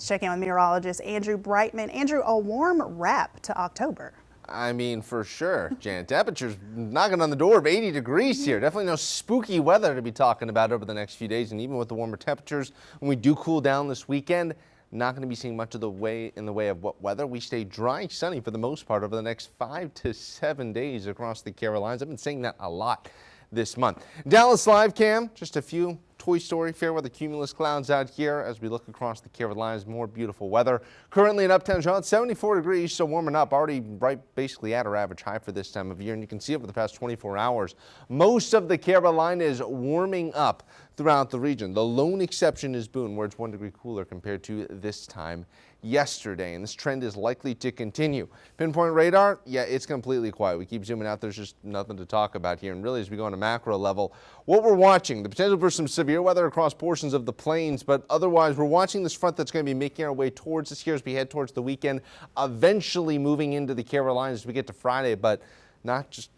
Let's check in with meteorologist Andrew Brightman. Andrew, a warm wrap to October. I mean, for sure, Jan. Temperatures knocking on the door of 80 degrees here. Definitely no spooky weather to be talking about over the next few days. And even with the warmer temperatures, when we do cool down this weekend, not going to be seeing much of the way in the way of wet weather. We stay dry, sunny for the most part over the next 5 to 7 days across the Carolinas. I've been saying that a lot this month. Dallas live cam, just a few Toy Story fair weather cumulus clouds out here as we look across the Carolinas. More beautiful weather. Currently in uptown Charlotte, 74 degrees, so warming up, already right basically at our average high for this time of year. And you can see over the past 24 hours, most of the Carolinas warming up throughout the region. The lone exception is Boone, where it's 1 degree cooler compared to this time yesterday, and this trend is likely to continue. Pinpoint radar, yeah, it's completely quiet. We keep zooming out. There's just nothing to talk about here. And really, as we go on a macro level, what we're watching, the potential for some severe weather across portions of the plains, but otherwise, we're watching this front that's going to be making our way towards us here as we head towards the weekend, eventually moving into the Carolinas as we get to Friday, but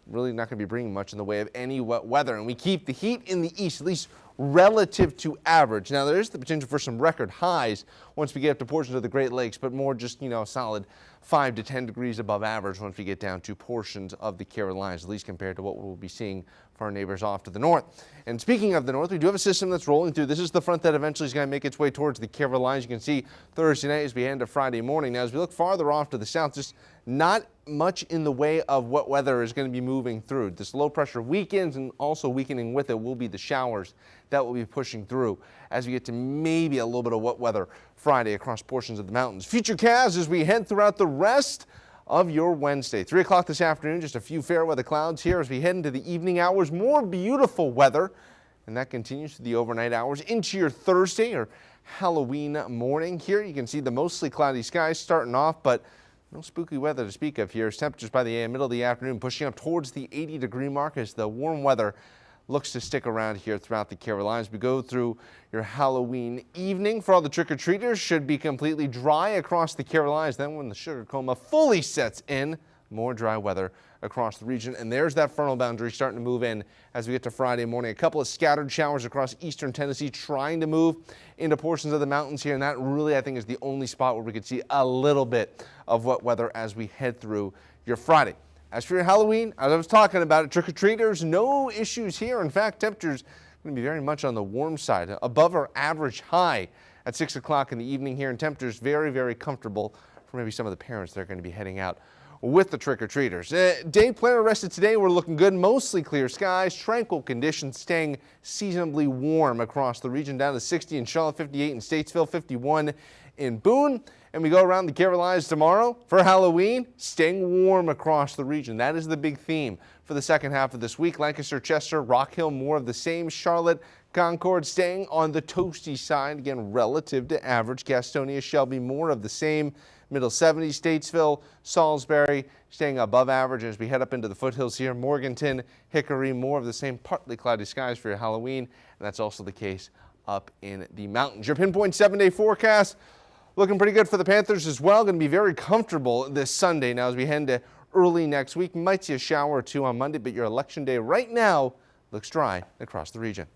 really not going to be bringing much in the way of any wet weather. And we keep the heat in the east, at least relative to average. Now, there is the potential for some record highs once we get up to portions of the Great Lakes, but more just, a solid 5 to 10 degrees above average once we get down to portions of the Carolinas, at least compared to what we'll be seeing for our neighbors off to the north. And speaking of the north, we do have a system that's rolling through. This is the front that eventually is going to make its way towards the Carolinas. You can see Thursday night as we head into Friday morning. Now, as we look farther off to the south, just not much in the way of wet weather is going to be moving through. This low pressure weakens, and also weakening with it will be the showers that will be pushing through as we get to maybe a little bit of wet weather Friday across portions of the mountains. Futurecast as we head throughout the rest of your Wednesday. 3 o'clock this afternoon, just a few fair weather clouds here as we head into the evening hours. More beautiful weather, and that continues to the overnight hours into your Thursday or Halloween morning. Here you can see the mostly cloudy skies starting off, but no spooky weather to speak of here. Temperatures by the middle of the afternoon pushing up towards the 80-degree mark as the warm weather looks to stick around here throughout the Carolinas. We go through your Halloween evening. For all the trick-or-treaters, should be completely dry across the Carolinas. Then when the sugar coma fully sets in, more dry weather across the region. And there's that frontal boundary starting to move in as we get to Friday morning. A couple of scattered showers across eastern Tennessee trying to move into portions of the mountains here. And that really, I think, is the only spot where we could see a little bit of wet weather as we head through your Friday. As for your Halloween, as I was talking about it, trick-or-treaters, no issues here. In fact, temperatures going to be very much on the warm side, above our average high at 6 o'clock in the evening here, and temperatures very, very comfortable for maybe some of the parents that are going to be heading out with the trick-or-treaters. Day planner rested today. We're looking good. Mostly clear skies, tranquil conditions, staying seasonably warm across the region, down to 60 in Charlotte, 58 in Statesville, 51 in Boone. And we go around the Carolinas tomorrow for Halloween, staying warm across the region. That is the big theme for the second half of this week. Lancaster, Chester, Rock Hill, more of the same. Charlotte, Concord staying on the toasty side, again, relative to average. Gastonia, Shelby, more of the same. Middle 70s, Statesville, Salisbury staying above average as we head up into the foothills here. Morganton, Hickory, more of the same, partly cloudy skies for your Halloween, and that's also the case up in the mountains. Your pinpoint 7-day forecast looking pretty good for the Panthers as well. Going to be very comfortable this Sunday. Now as we head into early next week, might see a shower or two on Monday, but your election day right now looks dry across the region.